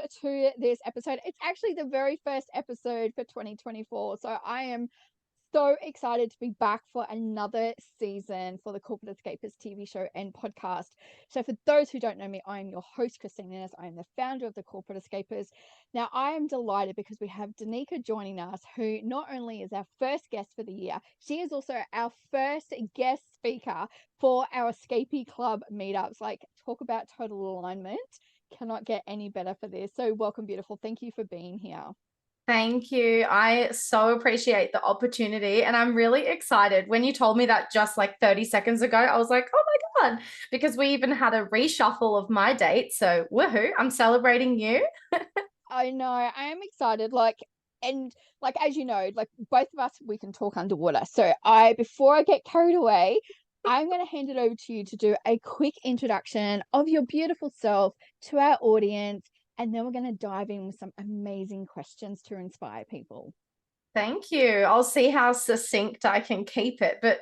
to this episode. It's actually the very first episode for 2024. So I am so excited to be back for another season for the Corporate Escapists TV show and podcast. So for those who don't know me, I am your host, Christine Innes. I am the founder of the Corporate Escapists. Now, I am delighted because we have Danikah joining us, who not only is our first guest for the year, she is also our first guest speaker for our Escapee Club meetups. Like, talk about total alignment. Cannot get any better for this. So welcome, beautiful. Thank you for being here. Thank you. I so appreciate the opportunity, and I'm really excited. When you told me that just like 30 seconds ago, I was like, oh my God, because we even had a reshuffle of my date. So woohoo, I'm celebrating you. I know, I am excited. And as you know, like both of us, we can talk underwater. So before I get carried away, I'm going to hand it over to you to do a quick introduction of your beautiful self to our audience. And then we're going to dive in with some amazing questions to inspire people. Thank you. I'll see how succinct I can keep it. But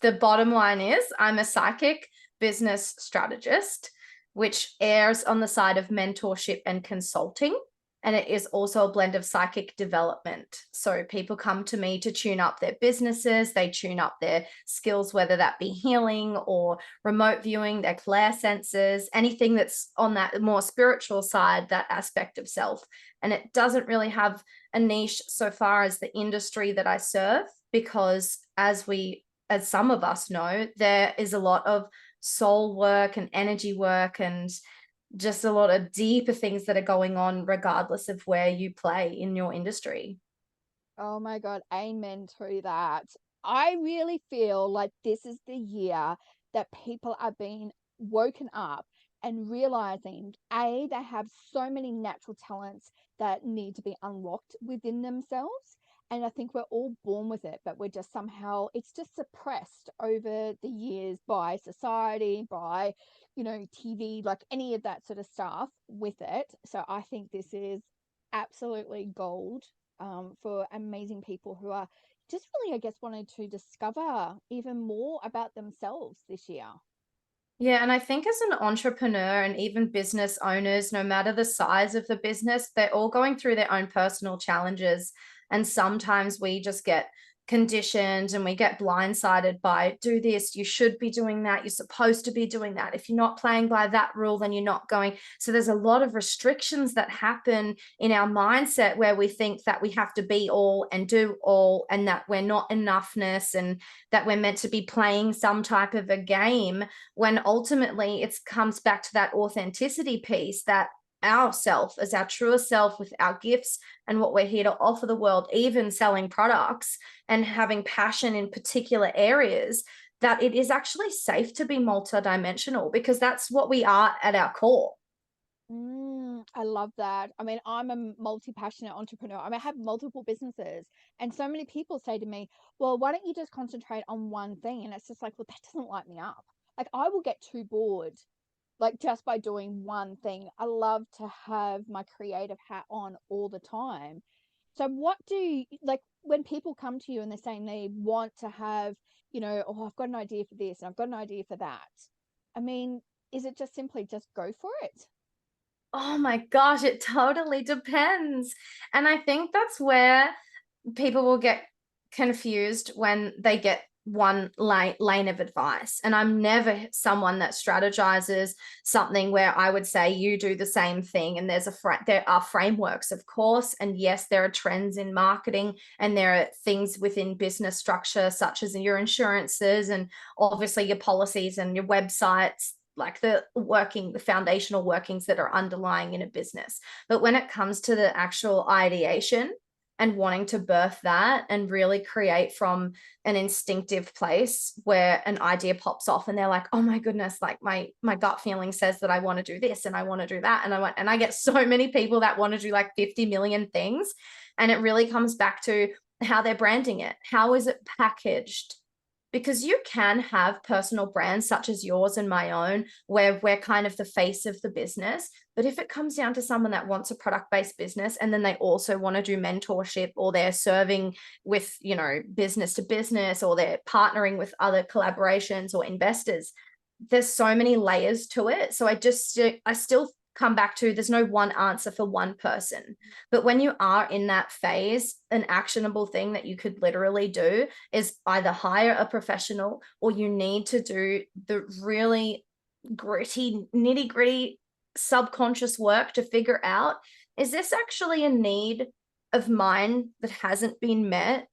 the bottom line is I'm a psychic business strategist, which errs on the side of mentorship and consulting. And it is also a blend of psychic development. So people come to me to tune up their businesses, they tune up their skills, whether that be healing or remote viewing, their clair senses, anything that's on that more spiritual side, that aspect of self. And it doesn't really have a niche so far as the industry that I serve, because as some of us know, there is a lot of soul work and energy work and just a lot of deeper things that are going on regardless of where you play in your industry. Oh my God, amen to that. I really feel like this is the year that people are being woken up and realizing, A, they have so many natural talents that need to be unlocked within themselves. And I think we're all born with it, but it's just suppressed over the years by society, by, TV, like any of that sort of stuff with it. So I think this is absolutely gold for amazing people who are just really, I guess, wanting to discover even more about themselves this year. Yeah, and I think as an entrepreneur and even business owners, no matter the size of the business, they're all going through their own personal challenges. And sometimes we just get conditioned and we get blindsided by do this, you should be doing that, you're supposed to be doing that. If you're not playing by that rule, then you're not going. So there's a lot of restrictions that happen in our mindset where we think that we have to be all and do all, and that we're not enoughness, and that we're meant to be playing some type of a game, when ultimately it comes back to that authenticity piece, that ourself as our truest self with our gifts and what we're here to offer the world, even selling products and having passion in particular areas, that it is actually safe to be multidimensional, because that's what we are at our core. I love that. I mean, I'm a multi-passionate entrepreneur. I have multiple businesses, and so many people say to me, well, why don't you just concentrate on one thing? And it's just like, well, that doesn't light me up. Like, I will get too bored, like just by doing one thing. I love to have my creative hat on all the time. So what do you like when people come to you and they're saying they want to have, oh, I've got an idea for this and I've got an idea for that. I mean, is it just simply just go for it? Oh my gosh, it totally depends. And I think that's where people will get confused when they get one lane of advice. And I'm never someone that strategizes something where I would say you do the same thing. And there are frameworks, of course, and yes, there are trends in marketing, and there are things within business structure such as your insurances and obviously your policies and your websites, like the foundational workings that are underlying in a business. But when it comes to the actual ideation and wanting to birth that and really create from an instinctive place where an idea pops off and they're like, oh my goodness, like my gut feeling says that I want to do this and I want to do that. And I get so many people that want to do like 50 million things. And it really comes back to how they're branding it. How is it packaged? Because you can have personal brands such as yours and my own, where we're kind of the face of the business. But if it comes down to someone that wants a product-based business and then they also want to do mentorship, or they're serving with, business to business, or they're partnering with other collaborations or investors, there's so many layers to it. So I still come back to there's no one answer for one person. But when you are in that phase, an actionable thing that you could literally do is either hire a professional, or you need to do the really gritty, nitty gritty subconscious work to figure out, is this actually a need of mine that hasn't been met,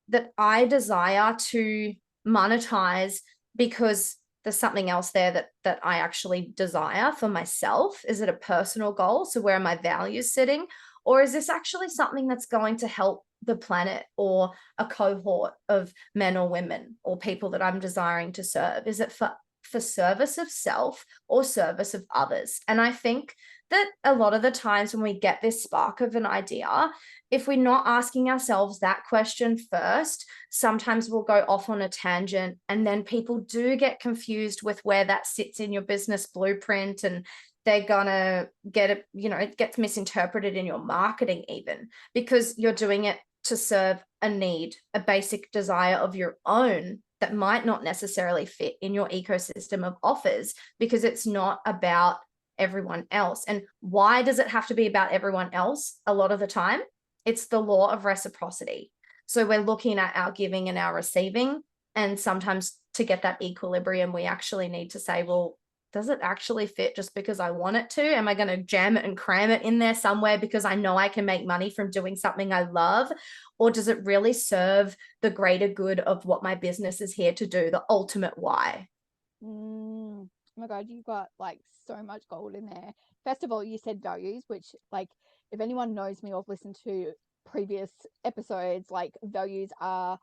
that I desire to monetize because there's something else there that I actually desire for myself? Is it a personal goal? So where are my values sitting? Or is this actually something that's going to help the planet or a cohort of men or women or people that I'm desiring to serve? Is it for service of self or service of others? And I think that a lot of the times when we get this spark of an idea, if we're not asking ourselves that question first, sometimes we'll go off on a tangent, and then people do get confused with where that sits in your business blueprint, and they're gonna get it, it gets misinterpreted in your marketing, even because you're doing it to serve a need, a basic desire of your own that might not necessarily fit in your ecosystem of offers, because it's not about everyone else. And why does it have to be about everyone else? A lot of the time, it's the law of reciprocity. So we're looking at our giving and our receiving. And sometimes to get that equilibrium, we actually need to say, well, does it actually fit just because I want it to? Am I going to jam it and cram it in there somewhere because I know I can make money from doing something I love? Or does it really serve the greater good of what my business is here to do, the ultimate why? Oh my God, you got like so much gold in there. First of all, you said values, which, like, if anyone knows me or listened to previous episodes, like, values are,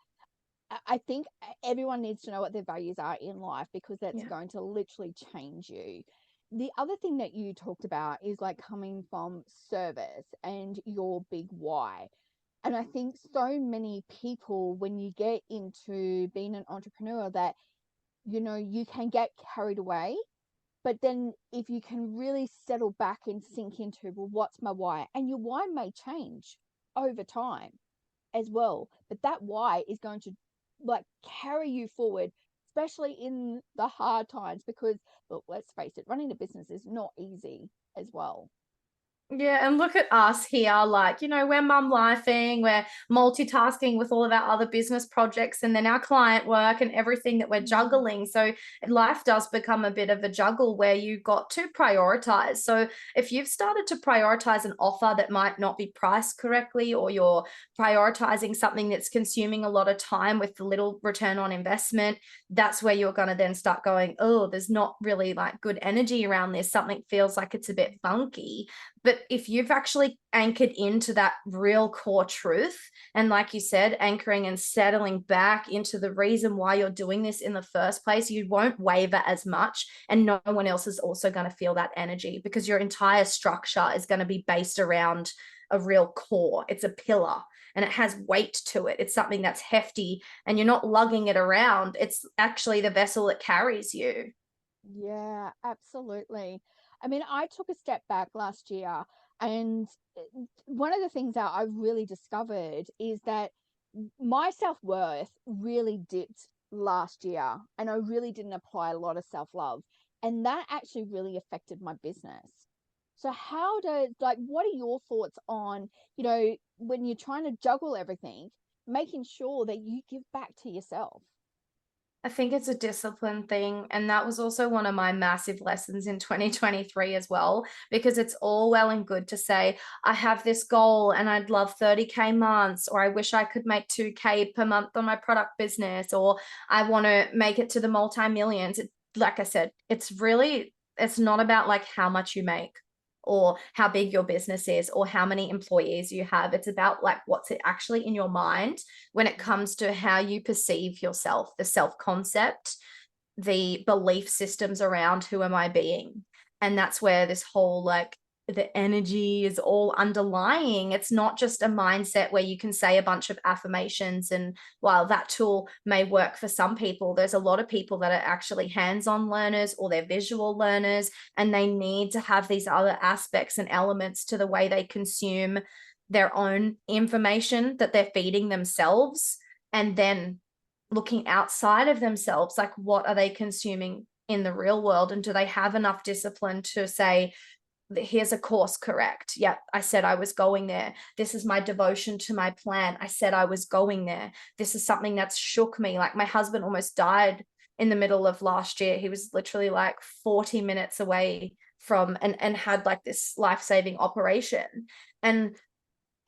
I think everyone needs to know what their values are in life, because that's Yeah. going to literally change you. The other thing that you talked about is like coming from service and your big why. And I think so many people, when you get into being an entrepreneur, that, you can get carried away. But then if you can really settle back and sink into, well, what's my why? And your why may change over time as well. But that why is going to, like, carry you forward, especially in the hard times, because, look, let's face it, running a business is not easy as well. Yeah, and look at us here, like, we're mum lifing, we're multitasking with all of our other business projects and then our client work and everything that we're Mm. juggling. So life does become a bit of a juggle where you got to prioritize. So if you've started to prioritize an offer that might not be priced correctly, or you're prioritizing something that's consuming a lot of time with little return on investment, that's where you're going to then start going, oh, there's not really like good energy around this. Something feels like it's a bit funky. But if you've actually anchored into that real core truth, and like you said, anchoring and settling back into the reason why you're doing this in the first place, you won't waver as much. And no one else is also going to feel that energy, because your entire structure is going to be based around a real core. It's a pillar and it has weight to it. It's something that's hefty and you're not lugging it around. It's actually the vessel that carries you. Yeah, absolutely. I mean, I took a step back last year, and one of the things that I really discovered is that my self-worth really dipped last year, and I really didn't apply a lot of self-love, and that actually really affected my business. So how does, like, what are your thoughts on, when you're trying to juggle everything, making sure that you give back to yourself? I think it's a discipline thing. And that was also one of my massive lessons in 2023 as well, because it's all well and good to say, I have this goal and I'd love 30K months, or I wish I could make 2K per month on my product business, or I want to make it to the multi-millions. Like I said, it's not about like how much you make or how big your business is or how many employees you have. It's about like what's it actually in your mind when it comes to how you perceive yourself, the self concept, the belief systems around who am I being. And that's where this whole like the energy is all underlying. It's not just a mindset where you can say a bunch of affirmations. And while that tool may work for some people, there's a lot of people that are actually hands on learners or they're visual learners, and they need to have these other aspects and elements to the way they consume their own information that they're feeding themselves. And then looking outside of themselves, like what are they consuming in the real world? And do they have enough discipline to say, here's a course correct. Yep, I said I was going there. This is my devotion to my plan. I said I was going there. This is something that's shook me. Like my husband almost died in the middle of last year. He was literally like 40 minutes away from and had like this life-saving operation. And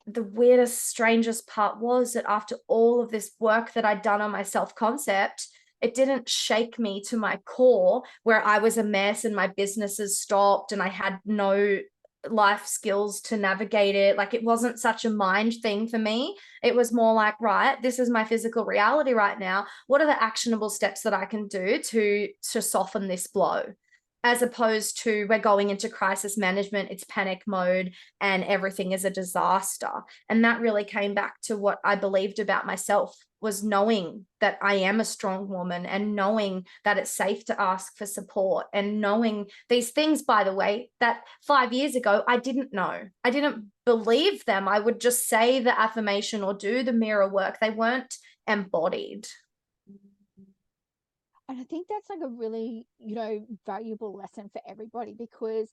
the weirdest, strangest part was that after all of this work that I'd done on my self-concept, it didn't shake me to my core where I was a mess and my businesses stopped and I had no life skills to navigate it. Like it wasn't such a mind thing for me. It was more like, right, this is my physical reality right now. What are the actionable steps that I can do to soften this blow? As opposed to we're going into crisis management, it's panic mode and everything is a disaster. And that really came back to what I believed about myself, was knowing that I am a strong woman and knowing that it's safe to ask for support and knowing these things, by the way, that 5 years ago, I didn't know. I didn't believe them. I would just say the affirmation or do the mirror work. They weren't embodied. And I think that's like a really, valuable lesson for everybody, because,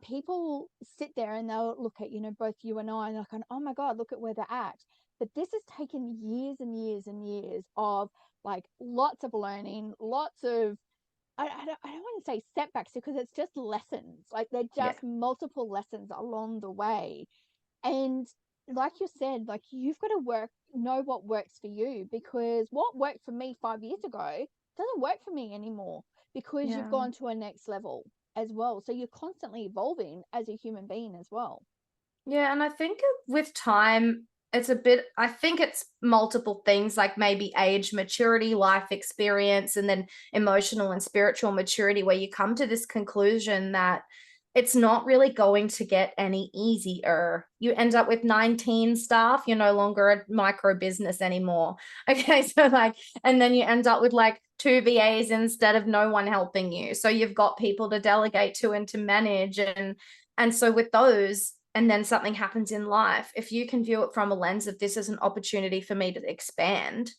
people sit there and they'll look at, both you and I, and they're like, oh my God, look at where they're at. But this has taken years and years and years of like lots of learning, lots of, I don't want to say setbacks, because it's just lessons. Like they're Yeah. just multiple lessons along the way. And like you said, like you've got to know what works for you, because what worked for me 5 years ago doesn't work for me anymore, because you've Yeah. gone to a next level as well. So you're constantly evolving as a human being as well. Yeah, and I think with time, it's a bit, I think it's multiple things like maybe age, maturity, life experience, and then emotional and spiritual maturity, where you come to this conclusion that it's not really going to get any easier. You end up with 19 staff, you're no longer a micro business anymore. Okay, so like, and then you end up with like two VAs instead of no one helping you. So you've got people to delegate to and to manage. And so with those, and then something happens in life, if you can view it from a lens of this is an opportunity for me to expand,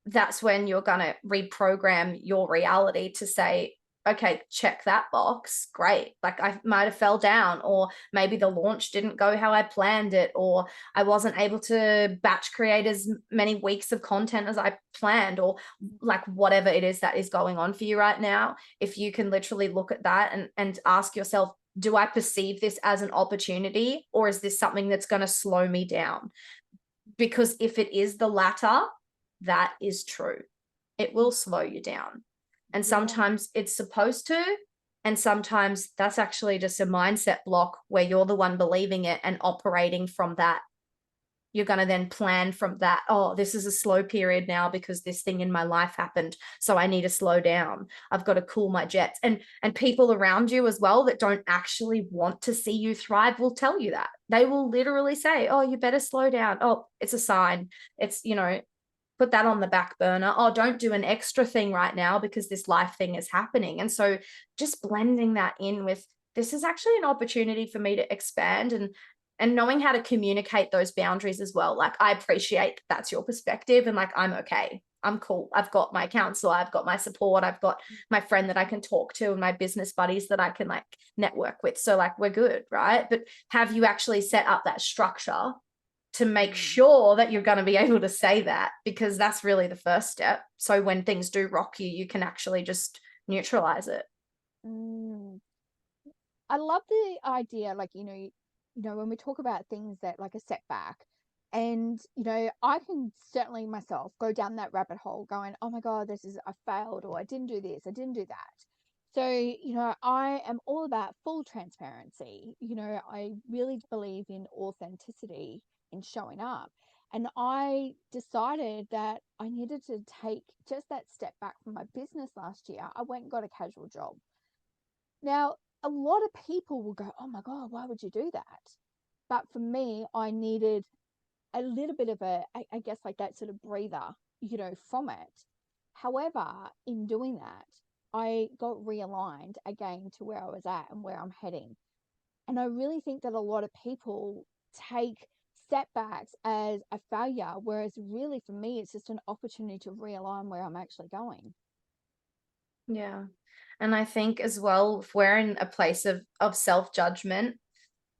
that's when you're going to reprogram your reality to say, okay, check that box. Great. Like I might have fell down, or maybe the launch didn't go how I planned it, or I wasn't able to batch create as many weeks of content as I planned, or like whatever it is that is going on for you right now. If you can literally look at that and ask yourself, do I perceive this as an opportunity, or is this something that's going to slow me down? Because if it is the latter, that is true. It will slow you down. And Yeah. sometimes it's supposed to, and sometimes that's actually just a mindset block where you're the one believing it and operating from that. You're going to then plan from that. Oh, this is a slow period now because this thing in my life happened, so I need to slow down. I've got to cool my jets. And people around you as well that don't actually want to see you thrive will tell you that. They will literally say, oh, you better slow down. Oh, it's a sign. It's, put that on the back burner. Oh, don't do an extra thing right now because this life thing is happening. And so just blending that in with, this is actually an opportunity for me to expand, and knowing how to communicate those boundaries as well. Like I appreciate that's your perspective, and like I'm okay. I'm cool. I've got my counselor, I've got my support, I've got my friend that I can talk to, and my business buddies that I can like network with. So like we're good, right? But have you actually set up that structure to make sure that you're going to be able to say that? Because that's really the first step. So when things do rock you, you can actually just neutralize it. Mm. I love the idea, like, when we talk about things that like a setback, and, I can certainly myself go down that rabbit hole going, oh my God, I failed, or I didn't do this, I didn't do that. So, I am all about full transparency. I really believe in authenticity, in showing up. And I decided that I needed to take just that step back from my business last year. I went and got a casual job. Now, a lot of people will go, oh my God, why would you do that? But for me, I needed a little bit of I guess, like that sort of breather, from it. However, in doing that, I got realigned again to where I was at and where I'm heading. And I really think that a lot of people take setbacks as a failure, whereas really for me, it's just an opportunity to realign where I'm actually going. Yeah. And I think as well, if we're in a place of self-judgment,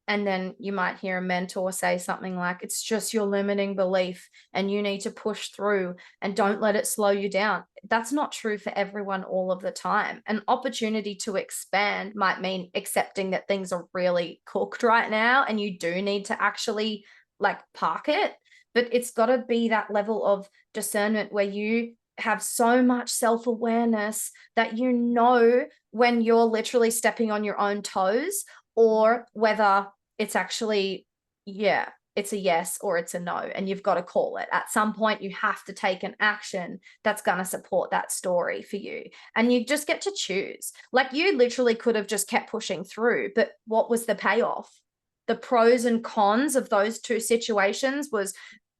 and then you might hear a mentor say something like, it's just your limiting belief and you need to push through and don't let it slow you down. That's not true for everyone all of the time. An opportunity to expand might mean accepting that things are really cooked right now and you do need to actually like park it. But it's got to be that level of discernment where you have so much self awareness that you know when you're literally stepping on your own toes or whether it's actually, yeah, it's a yes or it's a no, and you've got to call it. At some point, you have to take an action that's going to support that story for you. And you just get to choose. Like you literally could have just kept pushing through, but what was the payoff? The pros and cons of those two situations was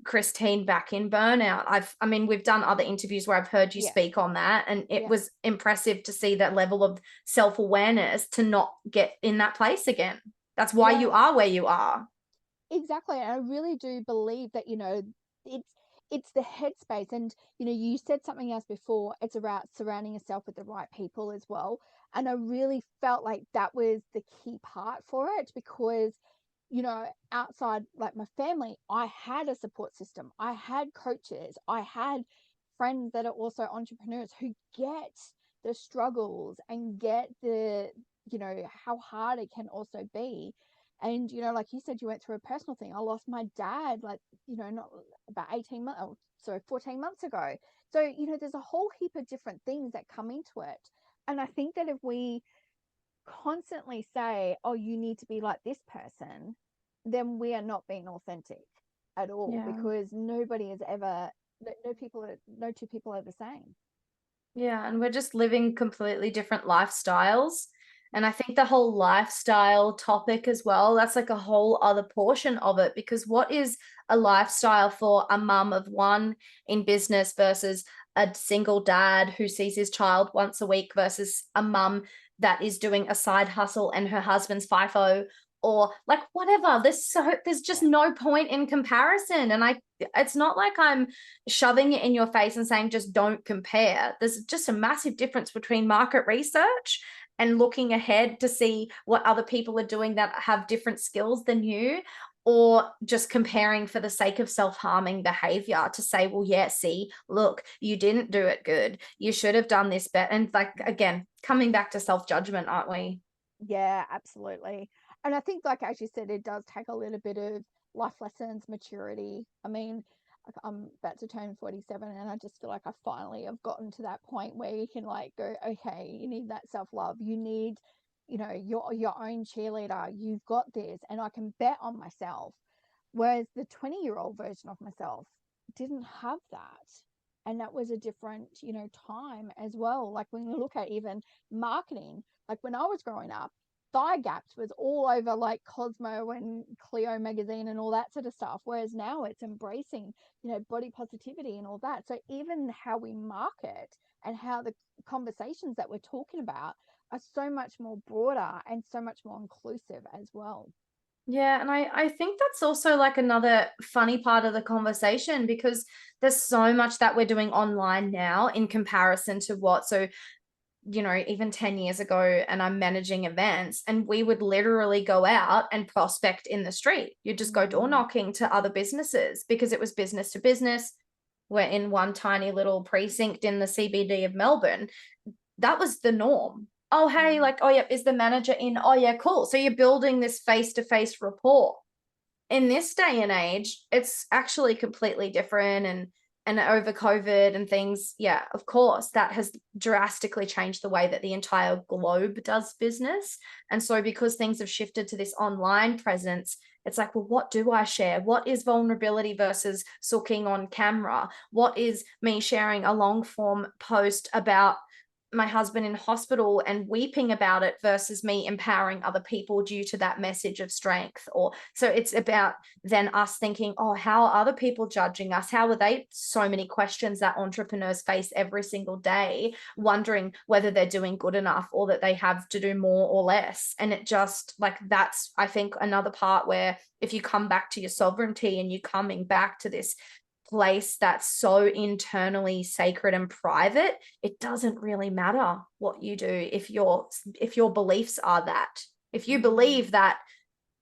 Christine back in burnout. I mean, we've done other interviews where I've heard you Yeah, speak on that, and it yeah, was impressive to see that level of self awareness to not get in that place again. That's why yeah. you are where you are. Exactly. And I really do believe that, it's it's the headspace. And, you said something else before. It's about surrounding yourself with the right people as well. And I really felt like that was the key part for it because, outside like my family, I had a support system. I had coaches. I had friends that are also entrepreneurs who get the struggles and get how hard it can also be. And, like you said, you went through a personal thing. I lost my dad, like, not about 18 months, oh, sorry, 14 months ago. So, there's a whole heap of different things that come into it. And I think that if we constantly say, oh, you need to be like this person, then we are not being authentic at all Yeah. because nobody is ever, no two people are the same. Yeah, and we're just living completely different lifestyles. And I think the whole lifestyle topic as well, that's like a whole other portion of it because what is a lifestyle for a mum of one in business versus a single dad who sees his child once a week versus a mum that is doing a side hustle and her husband's FIFO or like whatever. There's just Yeah. no point in comparison. And it's not like I'm shoving it in your face and saying just don't compare. There's just a massive difference between market research and looking ahead to see what other people are doing that have different skills than you, or just comparing for the sake of self-harming behavior to say, well, yeah, see, look, you didn't do it good. You should have done this better. And like, again, coming back to self-judgment, aren't we? Yeah, absolutely. And I think, like as you said, it does take a little bit of life lessons, maturity. I mean, like, I'm about to turn 47, and I just feel like I finally have gotten to that point where you can like go, okay, you need that self love. You need, your own cheerleader. You've got this, and I can bet on myself. Whereas the 20-year-old version of myself didn't have that. And that was a different, time as well. Like when you look at even marketing, like when I was growing up, thigh gaps was all over like Cosmo and Cleo magazine and all that sort of stuff. Whereas now it's embracing, body positivity and all that. So even how we market and how the conversations that we're talking about are so much more broader and so much more inclusive as well. Yeah, and I think that's also like another funny part of the conversation because there's so much that we're doing online now in comparison to what. So, even 10 years ago, and I'm managing events, and we would literally go out and prospect in the street. You'd just go door Mm, knocking to other businesses because it was business to business. We're in one tiny little precinct in the CBD of Melbourne. That was the norm. Oh, hey, mm. like, oh, yeah, is the manager in? Oh, yeah, cool. So you're building this face to face rapport. In this day and age, it's actually completely different. And over COVID and things, yeah, of course, that has drastically changed the way that the entire globe does business. And so, because things have shifted to this online presence, it's like, well, what do I share? What is vulnerability versus sulking on camera? What is me sharing a long form post about my husband in hospital and weeping about it versus me empowering other people due to that message of strength? Or so it's about then us thinking, oh, how are other people judging us? How are they? So many questions that entrepreneurs face every single day, wondering whether they're doing good enough or that they have to do more or less. And it just like that's, I think, another part where if you come back to your sovereignty and you coming back to this place that's so internally sacred and private, it doesn't really matter what you do if your beliefs are that. If you believe that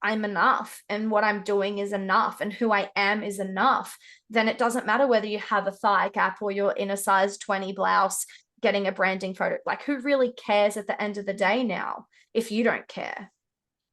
I'm enough and what I'm doing is enough and who I am is enough, then it doesn't matter whether you have a thigh gap or you're in a size 20 blouse getting a branding photo. Like, who really cares at the end of the day now if you don't care?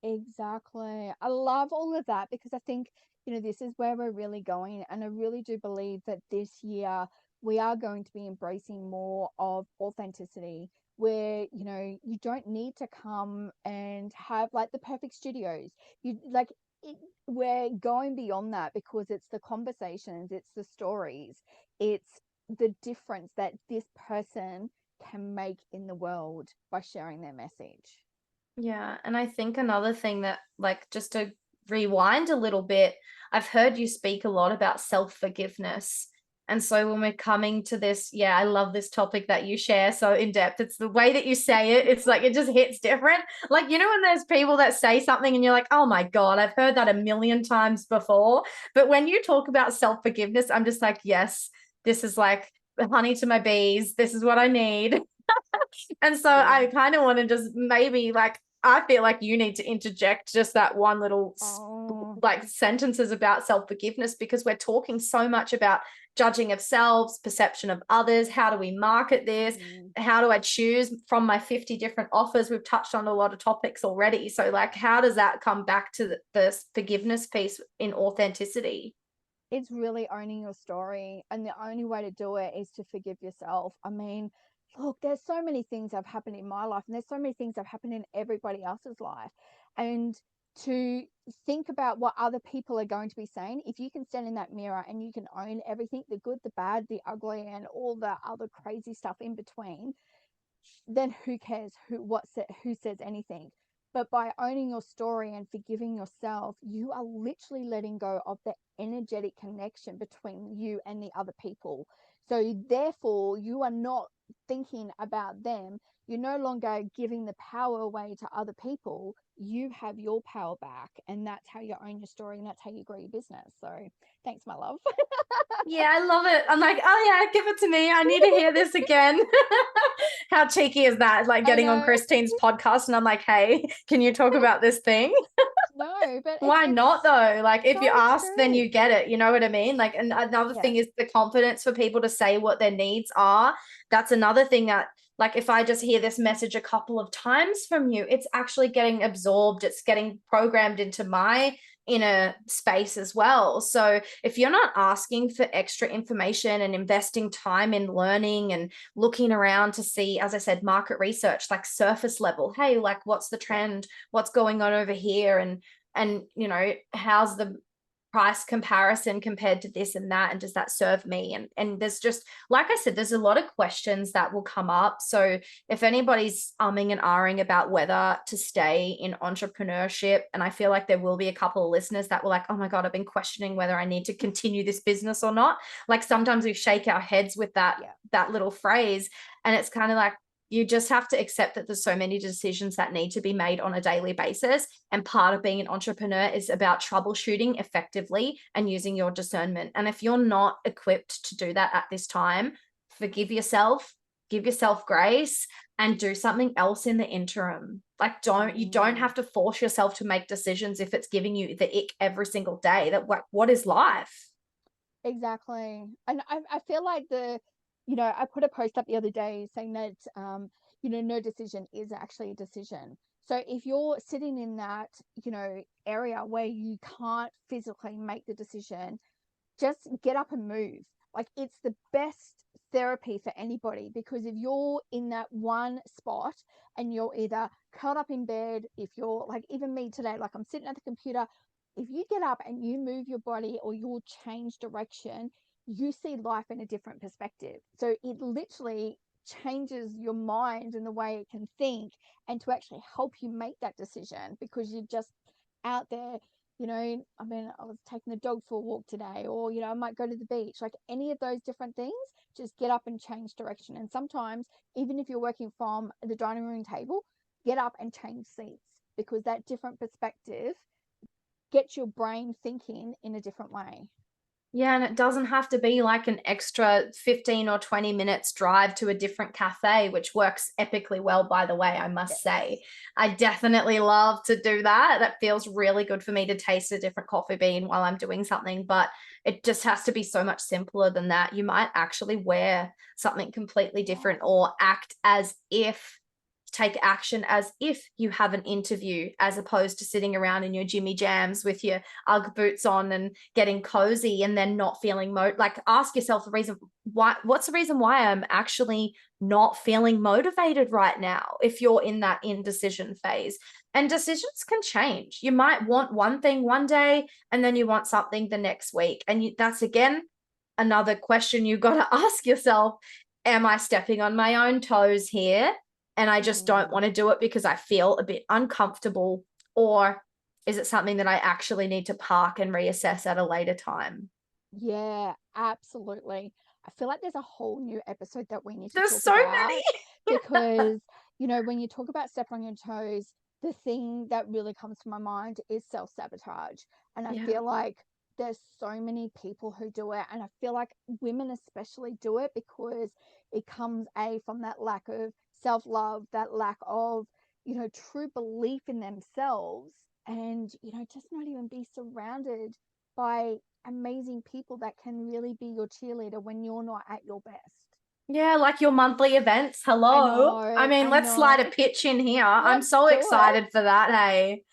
Exactly. I love all of that because I think, this is where we're really going. And I really do believe that this year we are going to be embracing more of authenticity, where, you don't need to come and have like the perfect studios. You like it, we're going beyond that because it's the conversations, it's the stories, it's the difference that this person can make in the world by sharing their message. Yeah, and I think another thing that, like, just to rewind a little bit, I've heard you speak a lot about self-forgiveness. And so when we're coming to this, yeah, I love this topic that you share so in depth. It's the way that you say it. It's like it just hits different. Like, when there's people that say something and you're like, oh my God, I've heard that a million times before. But when you talk about self-forgiveness, I'm just like, yes, this is like honey to my bees. This is what I need. And so I Yeah. kind of want to just maybe, like, I feel like you need to interject just that one little Oh, like sentences about self-forgiveness, because we're talking so much about judging of selves, perception of others. How do we market this? mm. How do I choose from my 50 different offers? We've touched on a lot of topics already. So, like, how does that come back to the forgiveness piece in authenticity? It's really owning your story. And the only way to do it is to forgive yourself. I mean, look, there's so many things that have happened in my life, and there's so many things that have happened in everybody else's life. And to think about what other people are going to be saying, if you can stand in that mirror and you can own everything, the good, the bad, the ugly, and all the other crazy stuff in between, then who cares who says anything. But by owning your story and forgiving yourself, you are literally letting go of the energetic connection between you and the other people. So therefore you are not thinking about them. You're no longer giving the power away to other people. You have your power back, and that's how you own your story, and that's how you grow your business. So thanks, my love. Yeah, I love it. I'm like, oh yeah, give it to me. I need to hear this again. How cheeky is that? Like I getting on know. Christine's podcast and I'm like, hey, can you talk about this thing? No, but Why not it's though? Like, if so you ask, then true. you get it. You know what I mean? Like, and another Yeah. thing is the confidence for people to say what their needs are. That's another thing that, like, if I just hear this message a couple of times from you, it's actually getting absorbed. It's getting programmed into my inner space as well. So if you're not asking for extra information and investing time in learning and looking around to see, as I said, market research, like surface level, hey, like, what's the Yeah. trend? What's going on over here? And how's the price comparison compared to this and that, and does that serve me? And there's just, like I said, there's a lot of questions that will come up. So if anybody's umming and ahhing about whether to stay in entrepreneurship, and I feel like there will be a couple of listeners that were like, oh my God, I've been questioning whether I need to continue this business or not. Like, sometimes we shake our heads with Yeah. that little phrase, and it's kind of like, you just have to accept that there's so many decisions that need to be made on a daily basis. And part of being an entrepreneur is about troubleshooting effectively and using your discernment. And if you're not equipped to do that at this time, forgive yourself, give yourself grace, and do something else in the interim. Like, you don't Mm, have to force yourself to make decisions if it's giving you the ick every single day. That what is life? exactly. And I feel like I put a post up the other day saying that, no decision is actually a decision. So if you're sitting in that, area where you can't physically make the decision, just get up and move. Like, it's the best therapy for anybody, because if you're in that one spot and you're either curled up in bed, if you're like even me today, like I'm sitting at the computer, if you get up and you move your body or you change direction, you see life in a different perspective. So it literally changes your mind and the way it can think, and to actually help you make that decision, because you're just out there. I mean, I was taking the dog for a walk today, or, I might go to the beach, like any of those different things, just get up and change direction. And sometimes, even if you're working from the dining room table, get up and change seats, because that different perspective gets your brain thinking in a different way. Yeah, and it doesn't have to be like an extra 15 or 20 minutes drive to a different cafe, which works epically well, by the way, I must Yes. say. I definitely love to do that. That feels really good for me to taste a different coffee bean while I'm doing something, but it just has to be so much simpler than that. You might actually wear something completely different Yes. or act as if take action as if you have an interview, as opposed to sitting around in your Jimmy Jams with your Ugg boots on and getting cozy and then not feeling like ask yourself the reason why, what's the reason why I'm actually not feeling motivated right now if you're in that indecision phase. And decisions can change. You might want one thing one day and then you want something the next week. And that's again another question you've got to ask yourself. Am I stepping on my own toes here? And I just don't Mm. want to do it because I feel a bit uncomfortable? Or is it something that I actually need to park and reassess at a later time? Yeah, absolutely. I feel like there's a whole new episode that we need to There's talk so many. about because, when you talk about step on your toes, the thing that really comes to my mind is self-sabotage. And I Yeah. feel like there's so many people who do it. And I feel like women especially do it because it comes from that lack of self-love, that lack of, true belief in themselves. And, just not even be surrounded by amazing people that can really be your cheerleader when you're not at your best. Yeah, like your monthly events. I Hello. I know, mean, I let's know. slide a pitch in here. I'm Let's so do it. excited for that. Hey.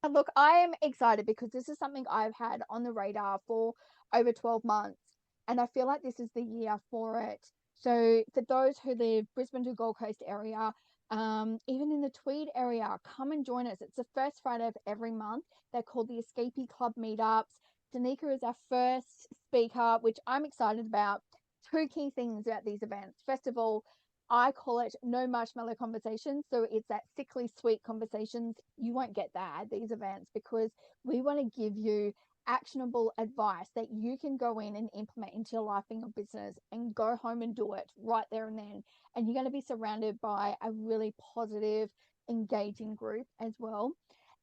And look, I am excited because this is something I've had on the radar for over 12 months. And I feel like this is the year for it. So, for those who live Brisbane to Gold Coast area, even in the Tweed area, come and join us. It's the first Friday of every month. They're called the Escapee Club meetups. Danikah is our first speaker, which I'm excited about. Two key things about these events. First of all, I call it no marshmallow conversations. So it's that sickly sweet conversations. You won't get that at these events because we want to give you actionable advice that you can go in and implement into your life and your business and go home and do it right there and then. And you're going to be surrounded by a really positive, engaging group as well.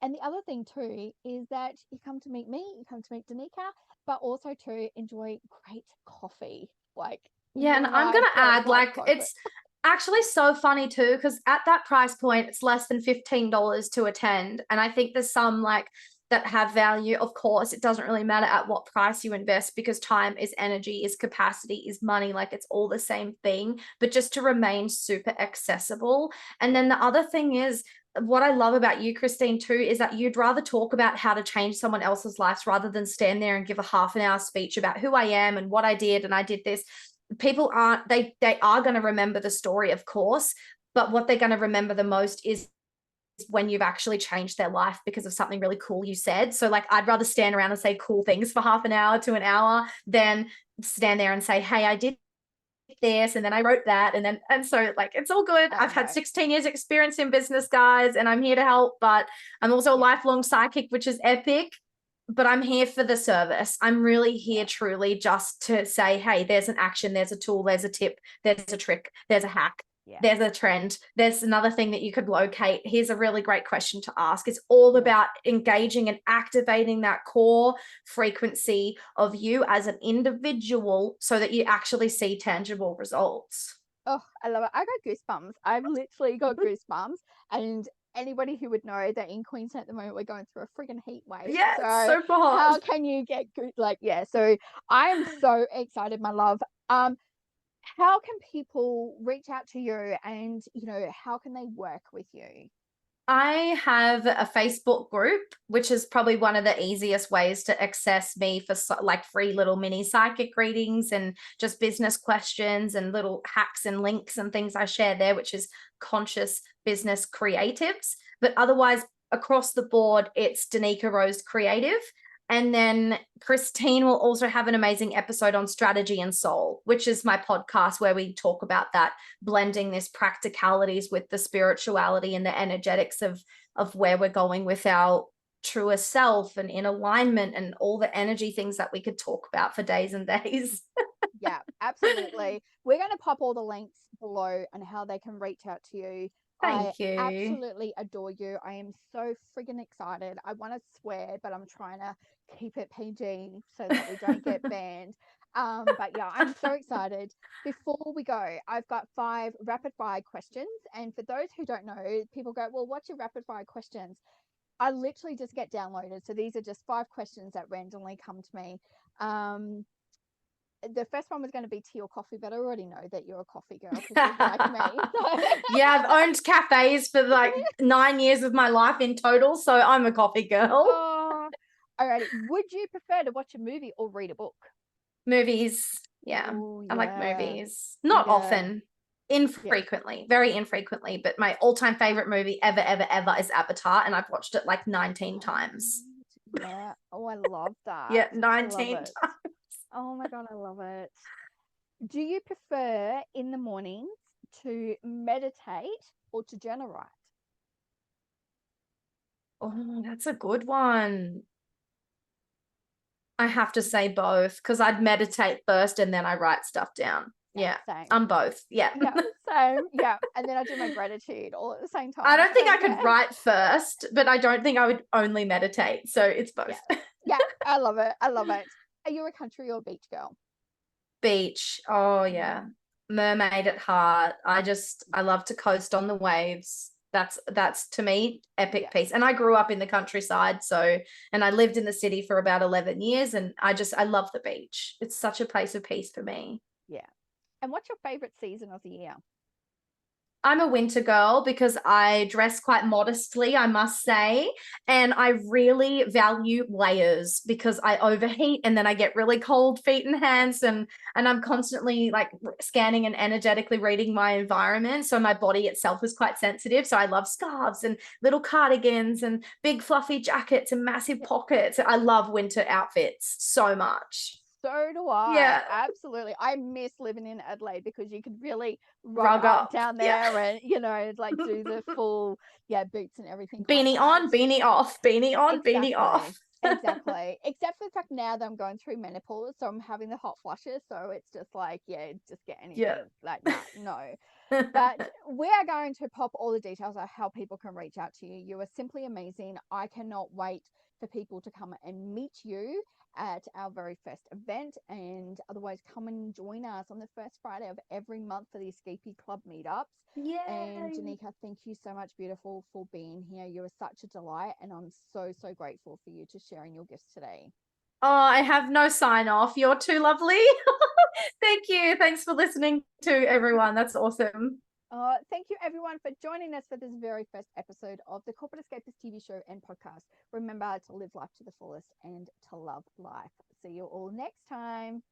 And the other thing too is that you come to meet me, you come to meet Danikah, but also to enjoy great coffee. Like Yeah, you and and I'm I gonna both add, love like, coffee. it's actually so funny too, because at that price point, it's less than $15 to attend. And I think there's some like that have value. Of course, it doesn't really matter at what price you invest because time is energy, is capacity, is money. Like it's all the same thing, but just to remain super accessible. And then the other thing is, what I love about you, Christine, too, is that you'd rather talk about how to change someone else's lives rather than stand there and give a half an hour speech about who I am and what I did and I did this. People aren't, they are going to remember the story, of course, but what they're going to remember the most is when you've actually changed their life because of something really cool you said. So like I'd rather stand around and say cool things for half an hour to an hour than stand there and say, hey, I did this and then I wrote that and so like it's all good. I I've had know. 16 years experience in business, guys, and I'm here to help, but I'm also a Yeah. lifelong psychic, which is epic. But I'm here for the service. I'm really here Yeah. truly just to say, hey, there's an action, there's a tool, there's a tip, there's a trick, there's a hack, Yes. there's a trend, there's another thing that you could locate. Here's a really great question to ask. It's all Yes. about engaging and activating that core frequency of you as an individual so that you actually see tangible results. Oh, I love it. I got goosebumps. I've literally got goosebumps. And anybody who would know that in Queensland at the moment we're going through a friggin' heat wave. Yeah, it's So super hot. how can you get good? Like, yeah. So I'm so excited, my love. How can people reach out to you and how can they work with you? I have a Facebook group, which is probably one of the easiest ways to access me for like free little mini psychic readings and just business questions and little hacks and links and things I share there, which is Conscious Business Creatives. But otherwise, across the board, it's Danikah Rose Creative. And then Christine will also have an amazing episode on strategy and soul, which is my podcast where we talk about that, blending this practicalities with the spirituality and the energetics of where we're going with our truest self and in alignment and all the energy things that we could talk about for days and days. Yeah, absolutely. We're going to pop all the links below on how they can reach out to you. I Thank you. absolutely adore you. I am so friggin' excited. I want to swear, but I'm trying to keep it PG so that we don't get banned. But yeah, I'm so excited. Before we go, I've got 5 rapid fire questions. And for those who don't know, people go, well, what's your rapid fire questions? I literally just get downloaded. So these are just 5 questions that randomly come to me. The first one was going to be tea or coffee, but I already know that you're a coffee girl because you're like me. Yeah, I've owned cafes for like 9 years of my life in total, so I'm a coffee girl. Oh, alrighty. Would you prefer to watch a movie or read a book? Movies. Yeah, Oh, I like yeah. movies. Not Yeah. often, Yeah. infrequently, very infrequently, but my all-time favorite movie ever, ever, ever is Avatar, and I've watched it like 19 times. Yeah. Oh, I love Yeah, that. I love 19 it. times. Oh my God, I love it. Do you prefer in the mornings to meditate or to journal write? Oh, that's a good one. I have to say both because I'd meditate first and then I write stuff down. Yeah, Yeah, same. I'm both. Yeah. Yeah, same. Yeah. And then I do my gratitude all at the same I time. don't So think I yeah. could write first, but I don't think I would only meditate. So it's Yeah. both. Yeah. I love it. I love it. Are you a country or beach girl? Beach. Oh yeah. Mm, Mermaid at heart. I love to coast on the waves. That's to me epic yeah. peace. And I grew up in the countryside, so and I lived in the city for about 11 years and I love the beach. It's such a place of peace for me. Yeah. And what's your favorite season of the year? I'm a winter girl because I dress quite modestly, I must say. And I really value layers because I overheat and then I get really cold feet and hands and I'm constantly like scanning and energetically reading my environment. So my body itself is quite sensitive. So I love scarves and little cardigans and big fluffy jackets and massive Yeah. pockets. I love winter outfits so much. So do I. Yeah, Absolutely. I miss living in Adelaide because you could really rock rug up up. down Yeah. there and, like do the full, yeah, boots and everything like Beanie that. on, beanie off, beanie on, beanie Exactly. off. Exactly. Except for the fact now that I'm going through menopause, so I'm having the hot flushes. So it's just like, yeah, just get Yeah. anything. Like, nah, no. But we are going to pop all the details of how people can reach out to you. You are simply amazing. I cannot wait for people to come and meet you at our very first event. And otherwise, come and join us on the first Friday of every month for the Escapee Club meetups. And Yay. Danikah, thank you so much, beautiful, for being here. You are such a delight. And I'm so, so grateful for you to sharing your gifts today. Oh, I have no sign off. You're too lovely. Thank you. Thanks for listening to everyone. That's awesome. Thank you, everyone, for joining us for this very first episode of the Corporate Escapist TV show and podcast. Remember to live life to the fullest and to love life. See you all next time.